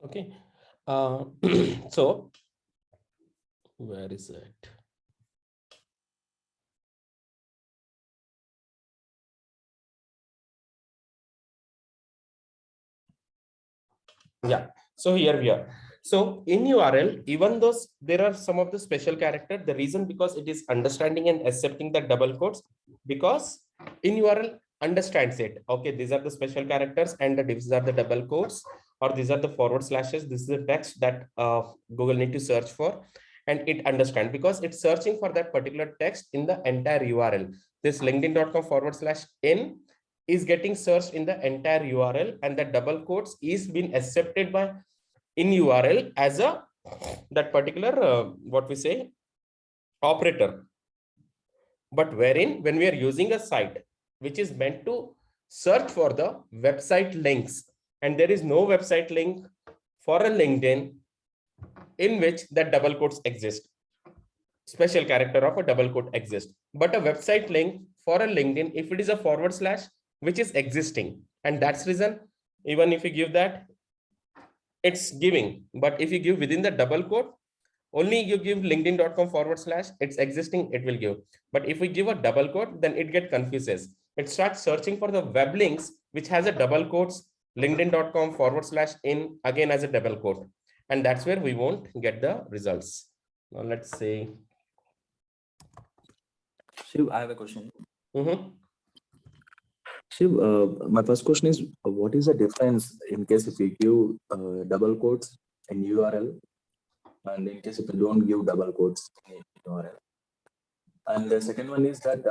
Okay. So where is it? Yeah. So here we are. So in URL, even though there are some of the special character, the reason because it is understanding and accepting the double quotes, because in URL understands it. Okay, these are the special characters and these are the double quotes, or these are the forward slashes. This is the text that Google need to search for, and it understand because it's searching for that particular text in the entire URL. This linkedin.com/in is getting searched in the entire URL, and the double quotes is being accepted by in URL as a that particular what we say operator. But wherein when we are using a site which is meant to search for the website links, and there is no website link for a LinkedIn in which that double quotes exist, special character of a double quote exists, but a website link for a LinkedIn, if it is a forward slash which is existing, and that's reason even if you give that, it's giving. But if you give within the double quote, only you give linkedin.com/, it's existing, it will give. But if we give a double quote, then it get confuses. It starts searching for the web links which has a double quotes, linkedin.com/in again as a double quote, and that's where we won't get the results. Now let's say. Shiv, I have a question. Mm-hmm. Shiv, my first question is, what is the difference in case if we give double quotes in URL, and in case if we don't give double quotes in URL? And the second one is that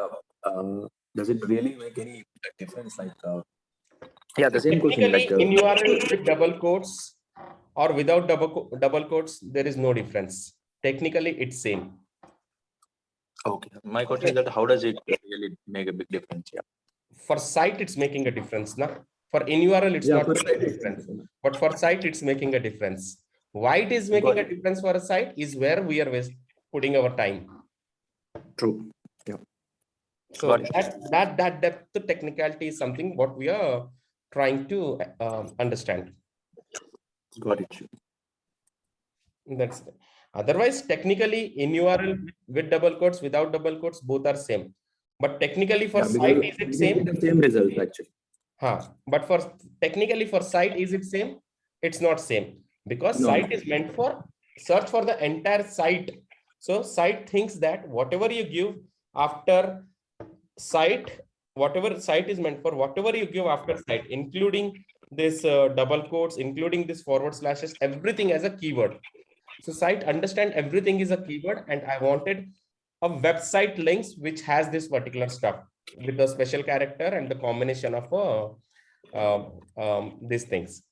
does it really make any difference? Like, yeah, the same question. Technically, Like, in URL with double quotes or without double quotes, there is no difference. Technically, it's same. okay, my question is that how does it really make a big difference? Yeah. For site, it's making a difference. Now, for in URL, it's not making a difference. But for site, it's making a difference. Why it is making a difference for a site is where we are putting our time. True. Yeah. So that depth to technicality is something what we are trying to understand. Got it. That's it. Otherwise, technically in URL with double quotes, without double quotes, both are same. But technically for site, is it same? The same results actually. But for technically for site, is it same? It's not same, because No. site is meant for search for the entire site. So site thinks that whatever you give after site, whatever site is meant for, whatever you give after site, including this double quotes, including this forward slashes, everything as a keyword. So site understand everything is a keyword, and I wanted a website links which has this particular stuff with the special character and the combination of these things.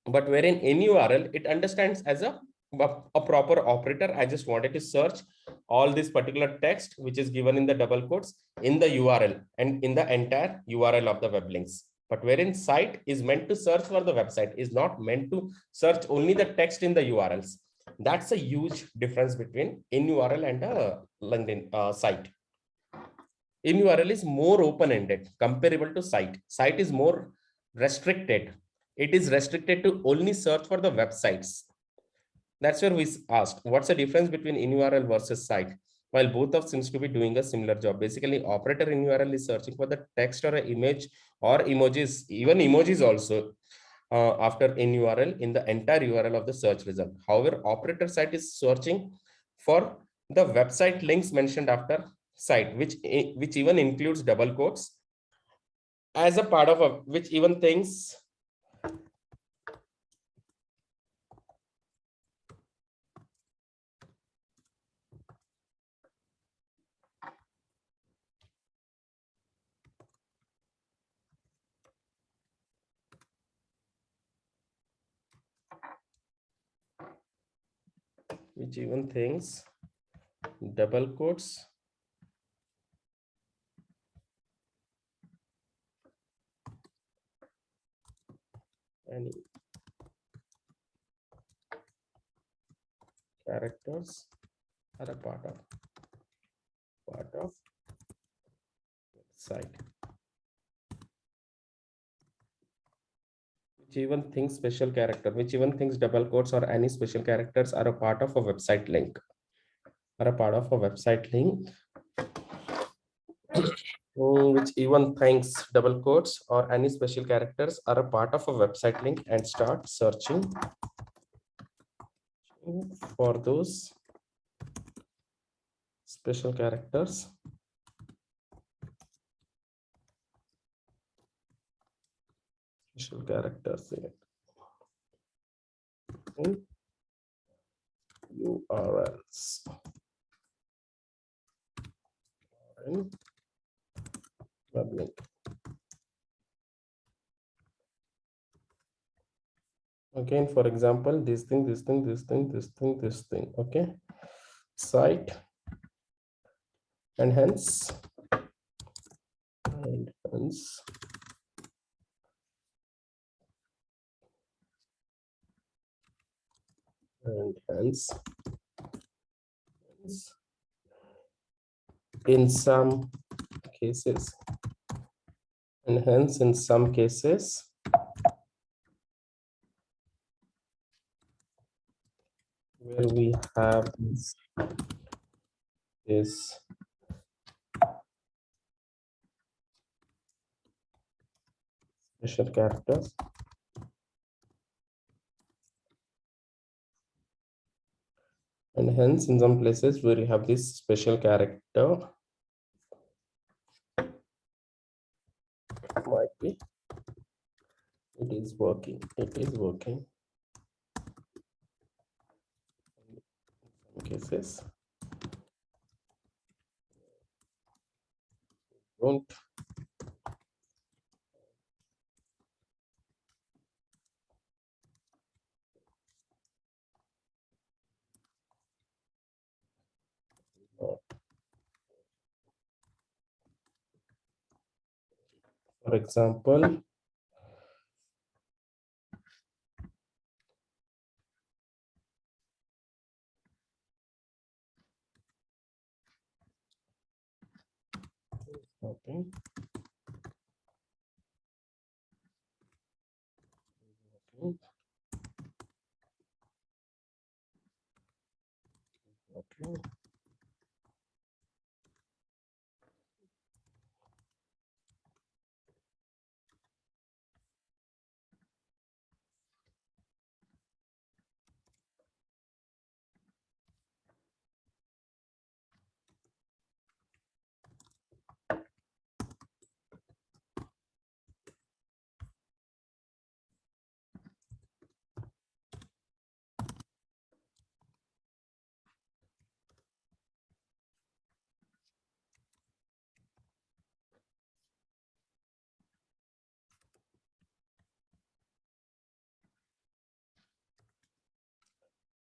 But wherein in URL, it understands as a proper operator. I just wanted to search all this particular text which is given in the double quotes in the URL and in the entire URL of the web links. But wherein site is meant to search for the website, is not meant to search only the text in the URLs. That's a huge difference between in URL and a LinkedIn site. In URL is more open-ended comparable to site. Site is more restricted. It is restricted to only search for the websites. That's where we asked, what's the difference between in URL versus site? While both of seems to be doing a similar job. Basically, operator in URL is searching for the text or an image or emojis, even emojis also after in URL in the entire URL of the search result. However, operator site is searching for the website links mentioned after site, which even includes double quotes as a part of a, which even things double quotes and characters are a part of site, which even thinks special character, which even thinks double quotes or any special characters are a part of a website link. Are a part of a website link. Which even thinks double quotes or any special characters are a part of a website link and start searching for those special characters. Special characters in URLs. And web link. Again, for example, this thing, this thing, this thing, this thing, this thing. Okay, site, and hence, and hence, and hence, in some cases, and hence in some cases, where we have is special characters, and hence in some places where you have this special character might be it is working in some cases don't. For example, okay, okay.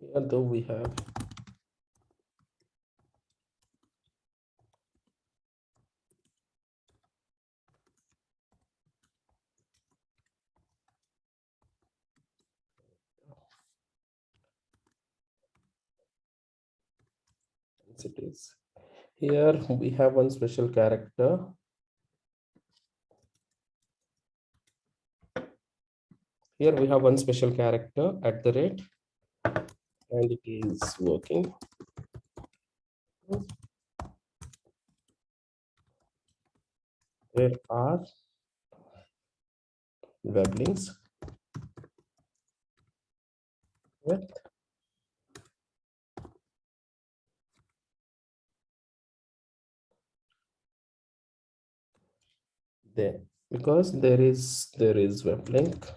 Here though we have densities. Here we have one special character. Here we have one special character at the rate, and it is working. There are web links with there because there is web link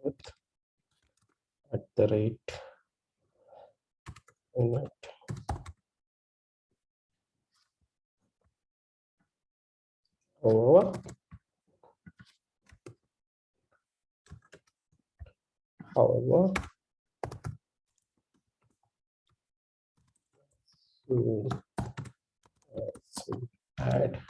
with at the rate init. However, so add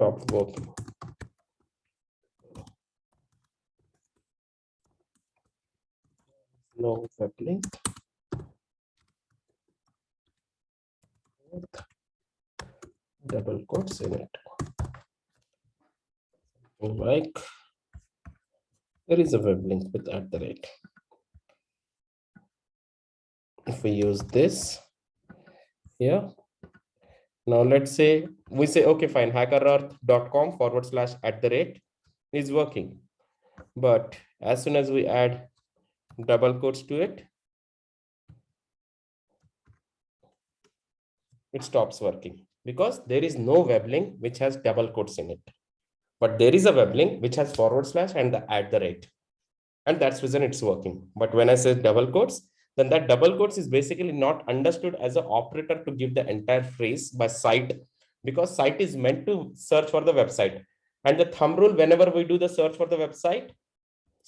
stop working. No web link. Double quotes in it. Like there is a web link with @. If we use this here, now let's say we say, okay, fine, hackerearth.com/@ is working. But as soon as we add double quotes to it, it stops working because there is no web link which has double quotes in it. But there is a web link which has / and the @. And that's the reason it's working. But when I say double quotes, then that double quotes is basically not understood as an operator to give the entire phrase by site, because site is meant to search for the website. And the thumb rule, whenever we do the search for the website,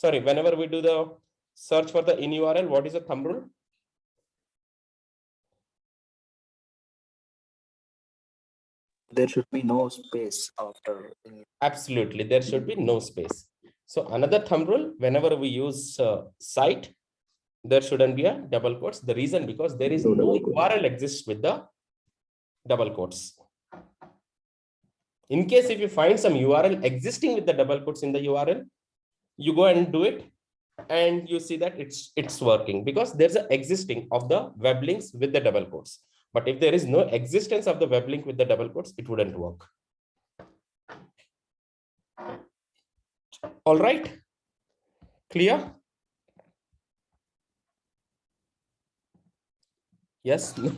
whenever we do the search for the in URL, what is the thumb rule? There should be no space after. Absolutely, there should be no space. So another thumb rule, whenever we use site, there shouldn't be a double quotes. The reason, because there is no URL exists with the double quotes. In case if you find some URL existing with the double quotes in the URL, you go and do it and you see that it's working because there's an existing of the web links with the double quotes. But if there is no existence of the web link with the double quotes, it wouldn't work. All right, clear? Yes, no.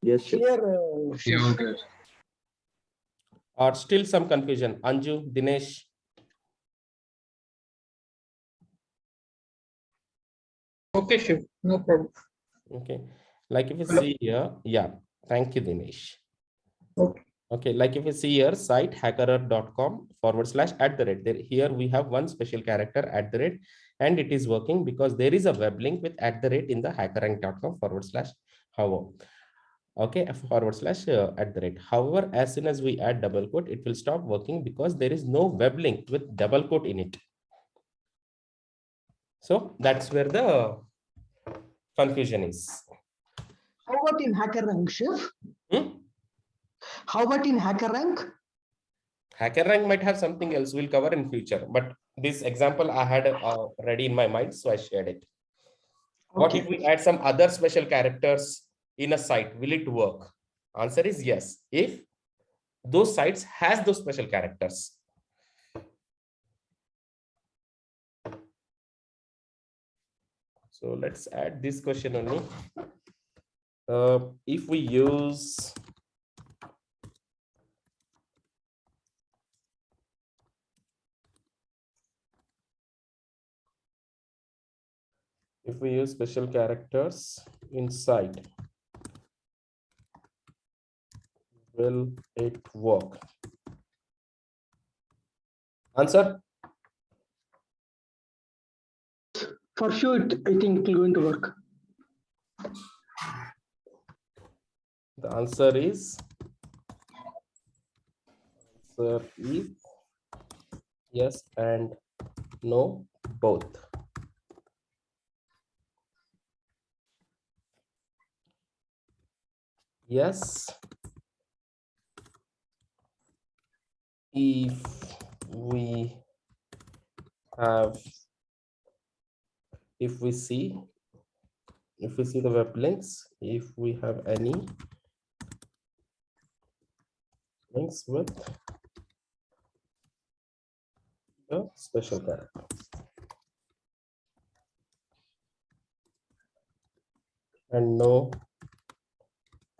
Yes, sure. Or still some confusion? Anju, Dinesh? Okay, sure. No problem. Okay, like if you see here, yeah, thank you, Dinesh. Okay. Okay, like if you see here, site hackerearth.com /@. There, here we have one special character @ and it is working because there is a web link with @ in the hackerank.com /however. Okay, / @. However, as soon as we add double quote, it will stop working because there is no web link with double quote in it. So that's where the confusion is. How about in HackerRank, Shiv? How about in HackerRank? HackerRank might have something else we'll cover in future, but this example I had ready in my mind, so I shared it. Okay. What if we add some other special characters in a site? Will it work? Answer is yes, if those sites has those special characters. So let's add this question only. If we use special characters inside, will it work? Answer? For sure, I think it will going to work. The answer is yes and no, both. Yes, if we see the web links, if we have any links with the special character. And no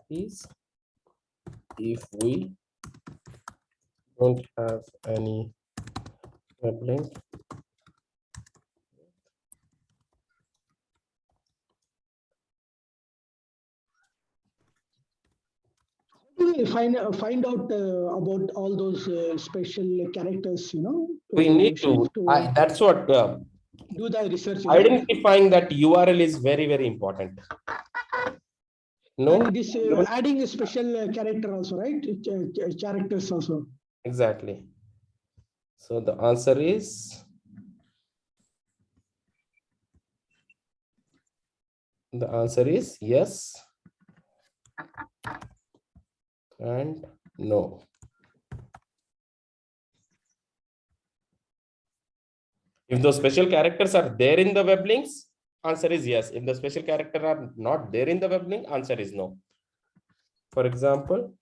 is if we don't have any web link Find out about all those special characters, you know. We need to that's what do the research. Identifying that URL is very, very important. No. And this adding a special character also, right? Characters also. Exactly. So the answer is yes and no. If those special characters are there in the web links, answer is yes. If the special character are not there in the web link, answer is no. For example,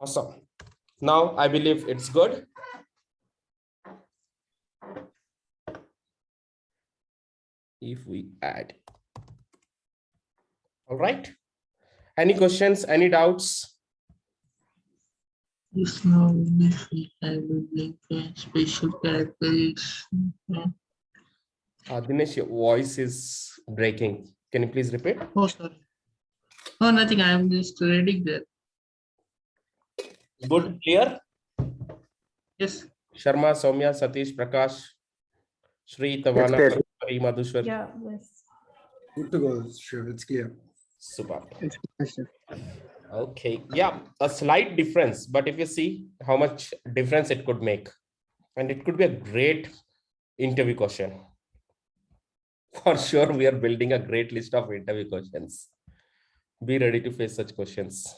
awesome. Now I believe it's good. If we add, all right. Any questions? Any doubts? Yes, now if we have a link special characters. Dinesh, your voice is breaking. Can you please repeat? Oh, sorry. Oh, nothing. I am just reading that. Good, clear? Yes. Sharma, Soumya, Satish, Prakash, Shri, Tavana, Yes, Hari, Madhushwar. Yeah, yes. good to go. Sure, it's clear. Super. Yes, sir. Okay. Yeah, a slight difference, but if you see how much difference it could make, and it could be a great interview question. For sure, we are building a great list of interview questions. Be ready to face such questions.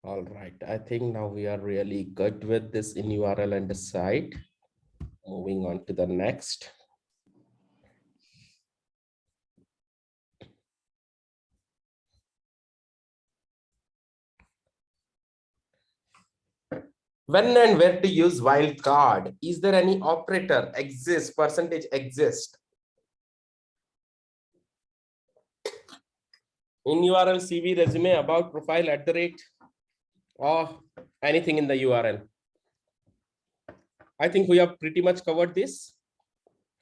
All right, I think now we are really good with this in URL and the site. Moving on to the next. When and where to use wildcard? Is there any operator exists, percentage exist? In URL, CV, resume, about, profile, @ or anything in the URL? I think we have pretty much covered this.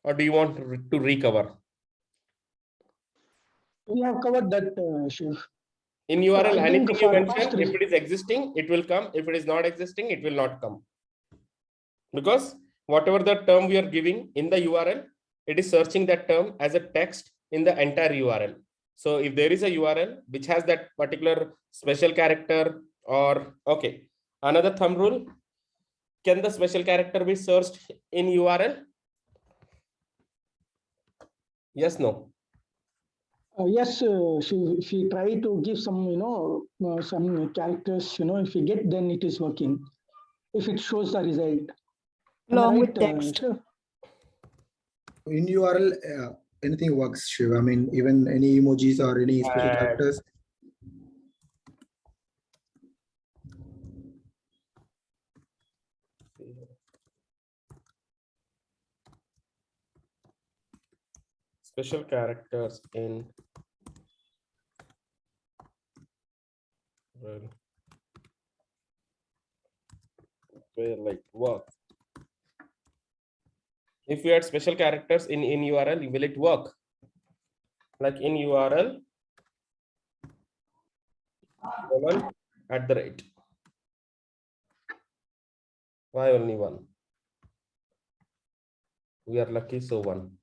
Or do you want to recover? We have covered that, Shiv. In URL, I think anything you for mention, if it is existing, it will come. If it is not existing, it will not come. Because whatever the term we are giving in the URL, it is searching that term as a text in the entire URL. So if there is a URL which has that particular special character Or okay, another thumb rule. Can the special character be searched in URL? Yes, no. Yes, if we try to give some, some characters, if we get, then it is working. If it shows the result. Am I Along right, with text. Shiv? In URL, anything works, Shiv. I mean, even any emojis or any special characters. Special characters in well, like work. If you add special characters in URL, will it work? Like in URL, colon, @ Why only one? We are lucky, so one.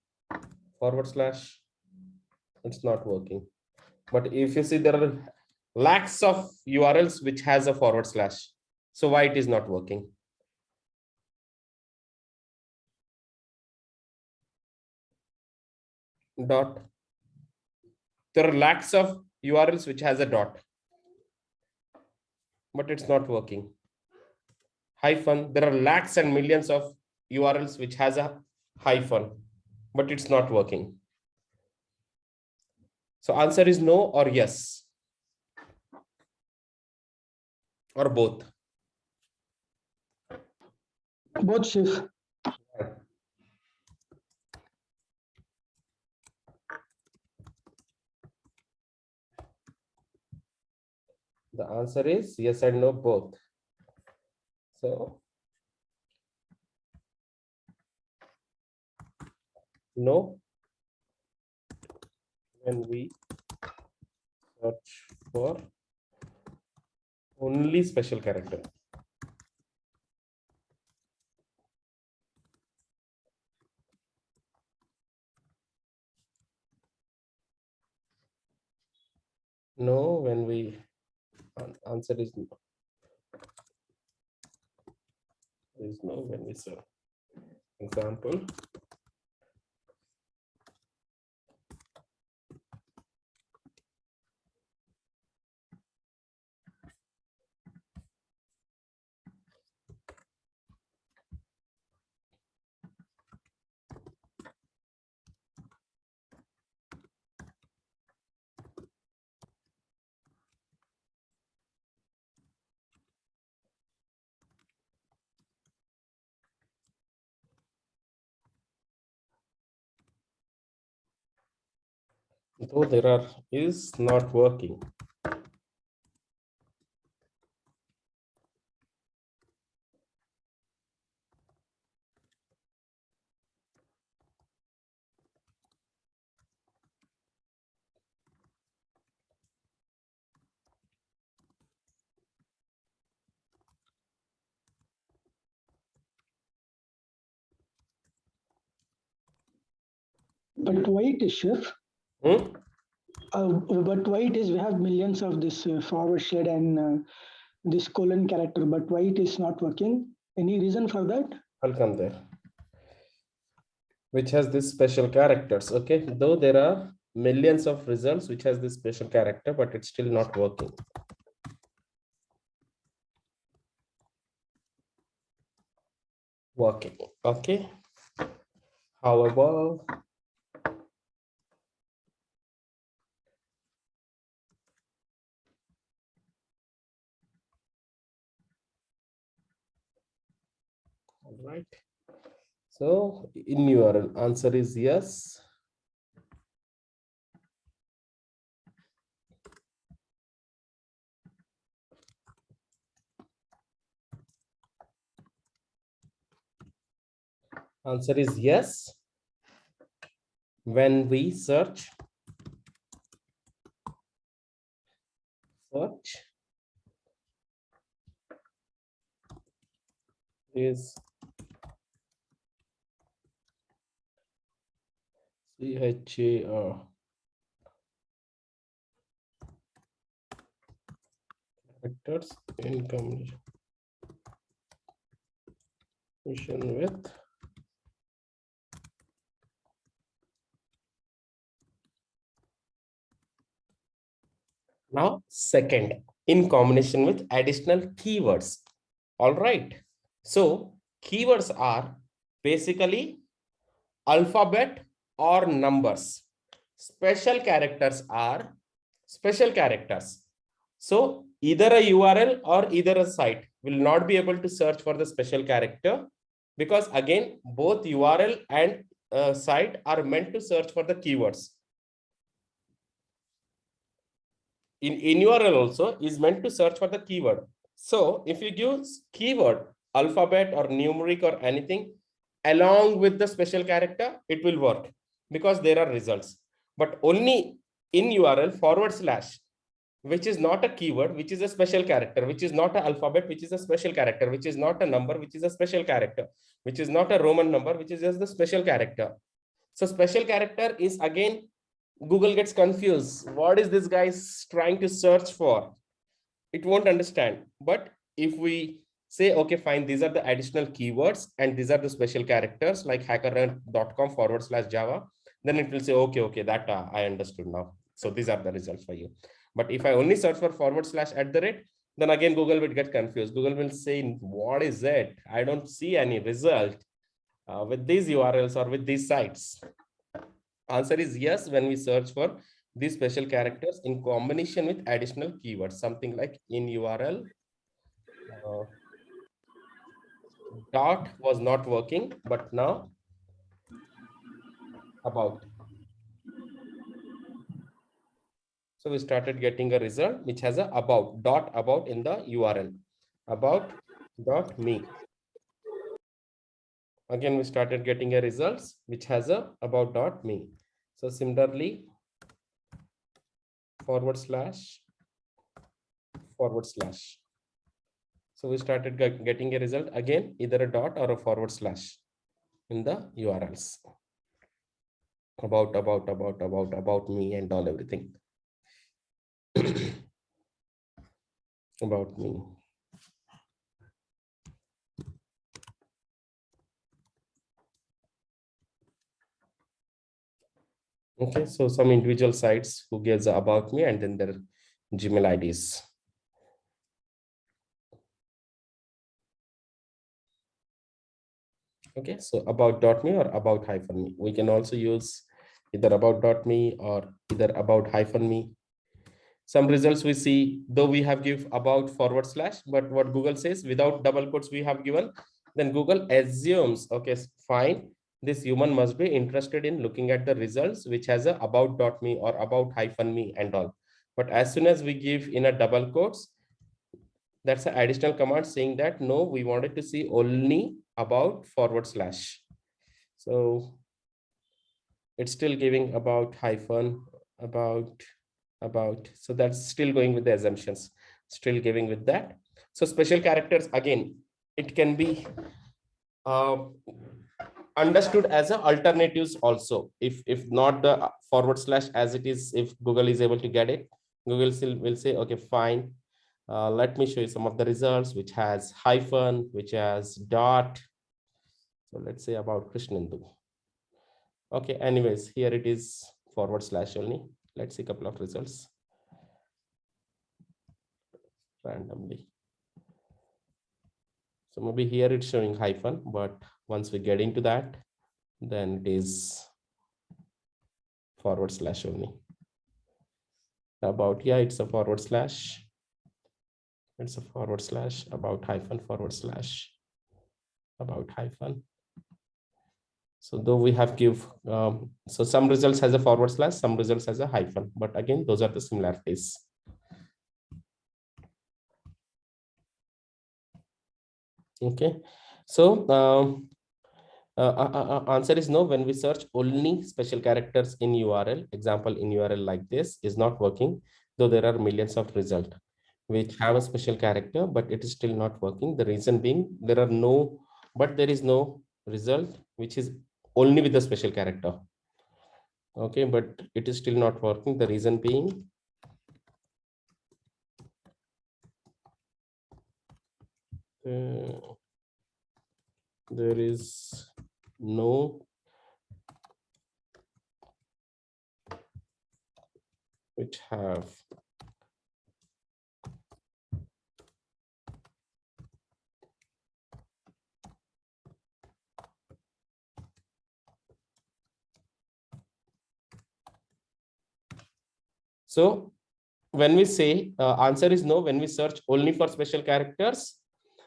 /, it's not working. But if you see, there are lakhs of URLs which has a /. So why it is not working? Dot. There are lakhs of URLs which has a dot, but it's not working. Hyphen. There are lakhs and millions of URLs which has a hyphen, but it's not working. So answer is no or yes or both. Both, Shiv. The answer is yes and no both. So no, when we search for only special character. No, when we answer is no. Is no when we search. Example. Though there are is not working. But why it is, Shiv? Hmm? But why it is we have millions of this forward slash and this colon character, but why it is not working? Any reason for that? I'll come there. Which has this special characters. Okay, though there are millions of results which has this special character, but it's still not working. Working. Okay. However, all right. So in your answer is yes. Answer is yes. When we search is CHAR Vectors in combination with now second in combination with additional keywords. All right. So keywords are basically alphabet or numbers. Special characters are special characters. So either a URL or either a site will not be able to search for the special character, because again, both URL and site are meant to search for the keywords. In URL also is meant to search for the keyword. So if you give keyword, alphabet or numeric or anything along with the special character, it will work because there are results. But only in URL /, which is not a keyword, which is a special character, which is not an alphabet, which is a special character, which is not a number, which is a special character, which is not a Roman number, which is just the special character. So special character is again, Google gets confused. What is this guy trying to search for? It won't understand. But if we say, okay, fine, these are the additional keywords and these are the special characters like hackerrank.com /Java, then it will say, okay, that I understood now. So these are the results for you. But if I only search for /@, then again, Google will get confused. Google will say, what is it? I don't see any result with these URLs or with these sites. Answer is yes, when we search for these special characters in combination with additional keywords, something like in URL. Dot was not working, but now about. So we started getting a result which has a about in the URL, about.me. Again, we started getting a results which has a about.me. So similarly, // So we started getting a result again, either a dot or a / in the URLs. About me and all everything. About me. Okay, so some individual sites who gives about me and then their Gmail IDs. Okay, so about.me or about-me. We can also use either about.me or either about-me. Some results we see, though we have give about /, but what Google says without double quotes we have given, then Google assumes, okay, fine, this human must be interested in looking at the results which has a about.me or about-me and all. But as soon as we give in a double quotes, that's an additional command saying that no, we wanted to see only about /. So it's still giving about about. So that's still going with the assumptions, still giving with that. So special characters, again, it can be understood as a alternatives also. If not the / as it is, if Google is able to get it, Google still will say, okay, fine. Let me show you some of the results which has hyphen, which has dot. So let's say about Krishnendu. Okay, anyways, here it is / only. Let's see a couple of results randomly. So maybe here it's showing hyphen, but once we get into that, then it is / only. About, yeah, it's a /. It's a / about hyphen / about hyphen. So though we have give, so some results has a /, some results has a hyphen, but again, those are the similarities. Okay, so answer is no. When we search only special characters in URL, example in URL like this is not working, though there are millions of results which have a special character, but it is still not working. The reason being there is no result which is only with the special character. Okay, but it is still not working. The reason being There is no which have so when we say answer is no, when we search only for special characters.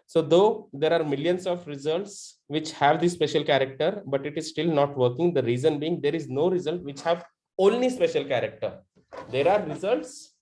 So though there are millions of results which have this special character, but it is still not working. The reason being there is no result which have only special character. There are results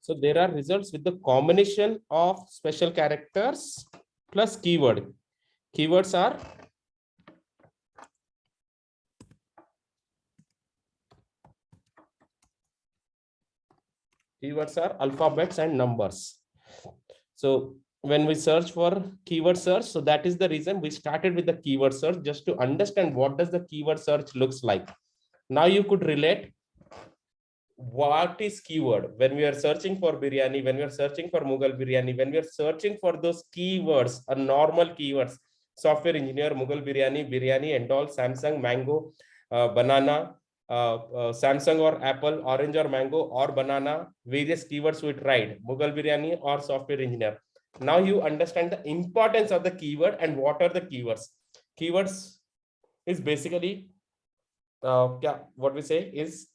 So there are results with the combination of special characters plus keyword. Keywords are alphabets and numbers. So when we search for keyword search, so that is the reason we started with the keyword search, just to understand what does the keyword search looks like. Now you could relate what is keyword when we are searching for biryani, when we are searching for Mughal biryani, when we are searching for those keywords, normal keywords, software engineer, Mughal biryani and all, Samsung, mango, banana, Samsung or Apple, orange or mango or banana, various keywords we tried, Mughal biryani or software engineer. Now you understand the importance of the keyword and what are the keywords. Keywords is basically what we say is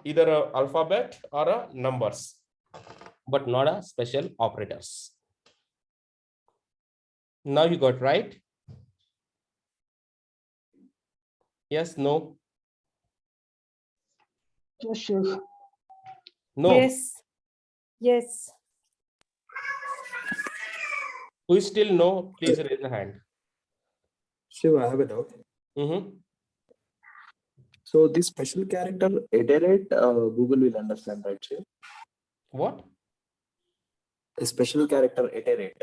either a alphabet or a numbers, but not a special operators. Now you got right? Yes, no, Yes, Shiv. no. Yes. Yes. Who is still no? Please raise the hand. Shiv, I have a doubt. Mhm. So this special character iterate, Google will understand, right, Shiv? What? A special character iterate.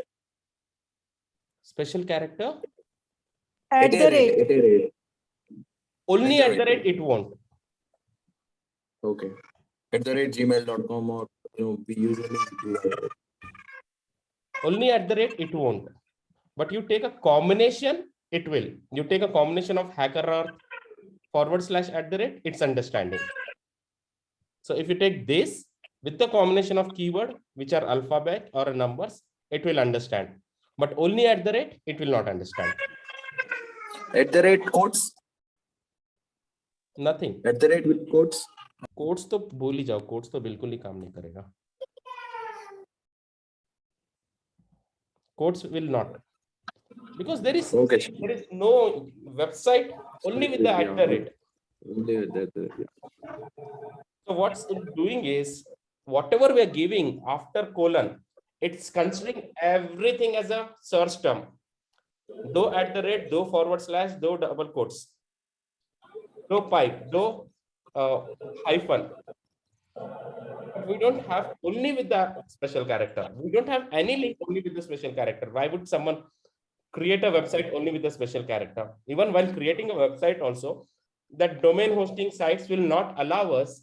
Special character? At the rate. Iterate. Only At at the the rate. rate it won't. Okay. At the rate gmail.com, or we usually do that. Only at the rate it won't. But you take a combination, it will. You take a combination of hacker or / at the rate, it's understanding. So if you take this with the combination of keyword, which are alphabet or numbers, it will understand. But only at the rate, it will not understand. At the rate quotes. Nothing. At the rate with quotes. Codes तो भूल ही जाओ, codes तो बिल्कुल ही काम नहीं करेगा. Codes will not, because there is no website only with the at the rate. So what's it doing is, whatever we are giving after colon, it's considering everything as a search term. Though at the rate, though /, though double quotes, though pipe, though hyphen. But we don't have only with the special character. We don't have any link only with the special character. Why would someone create a website only with the special character? Even while creating a website also, that domain hosting sites will not allow us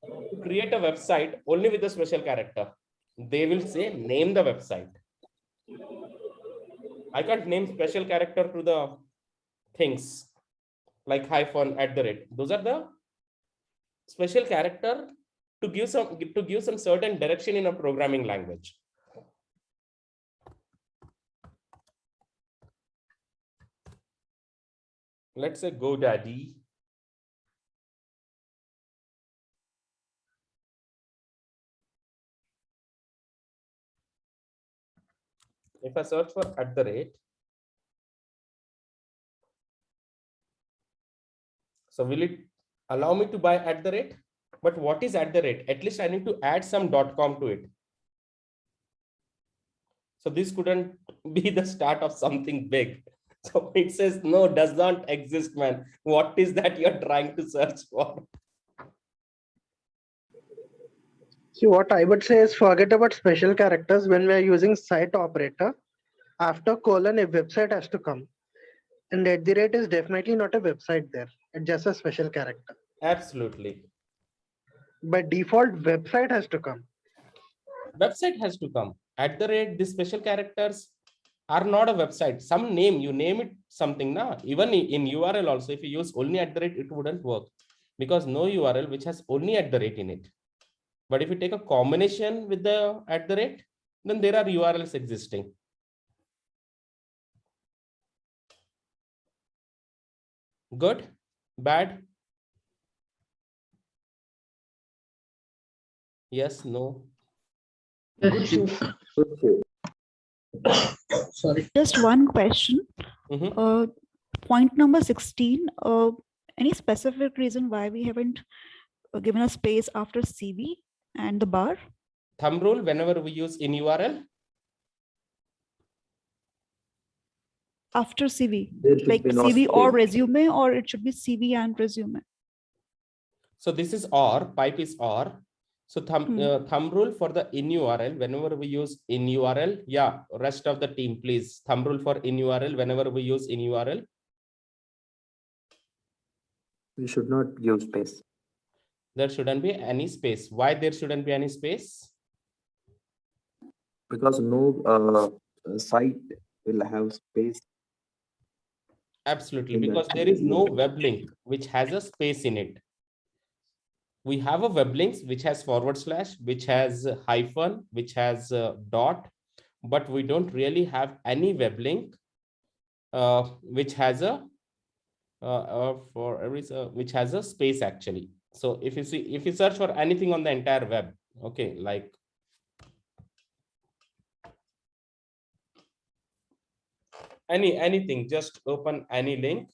to create a website only with the special character. They will say, name the website. I can't name special character to the things like hyphen, at the rate. Those are the special character to give some certain direction in a programming language. Let's say GoDaddy. If I search for at the rate, So will it allow me to buy at the rate? But what is at the rate? At least I need to add some .com to it. So this couldn't be the start of something big. So it says, no, does not exist, man. What is that you're trying to search for? See, what I would say is forget about special characters when we are using site operator. After colon, a website has to come. And at the rate is definitely not a website there. It's just a special character. Absolutely. By default, website has to come. Website has to come. At the rate, the special characters are not a website. Some name, you name it something. Na? Even in URL also, if you use only at the rate, it wouldn't work. Because no URL which has only at the rate in it. But if you take a combination with the at the rate, then there are URLs existing. Good? Bad? Yes, no? Good, Shiv. Sorry. Just one question. Mhm. Point number 16. Any specific reason why we haven't given a space after CV and the bar? Thumb rule whenever we use in URL. After CV, There should like be no CV or space. resume, or it should be CV and resume. So this is OR, pipe is OR. So thumb rule for the in URL, whenever we use in URL, yeah, rest of the team, please. Thumb rule for in URL, whenever we use in URL. We should not give space. There shouldn't be any space. Why there shouldn't be any space? Because no site will have space. Absolutely, In the because there is no URL. web link which has a space in it. We have a web links which has /, which has hyphen, which has dot, but we don't really have any web link which has a which has a space actually. So if you search for anything on the entire web, okay, like anything, just open any link.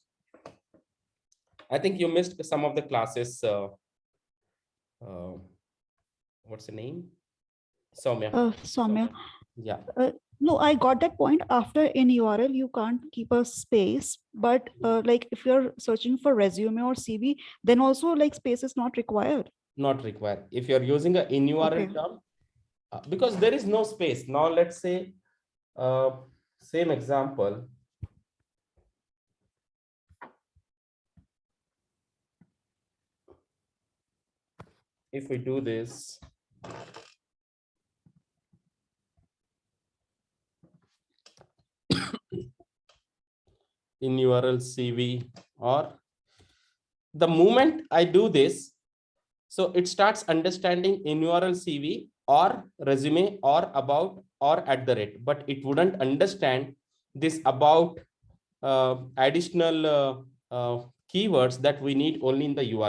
I think you missed some of the classes. What's the name? Soumya. Soumya. Yeah. No, I got that point. After in URL, you can't keep a space, but like if you're searching for resume or CV, then also like space is not required. Not required. If you're using a in URL Okay. term, because there is no space. Now let's say same example. If we do this, in URL CV, or the moment I do this, so it starts understanding in URL CV or resume or about or at the rate, but it wouldn't understand this about additional keywords that we need only in the URL.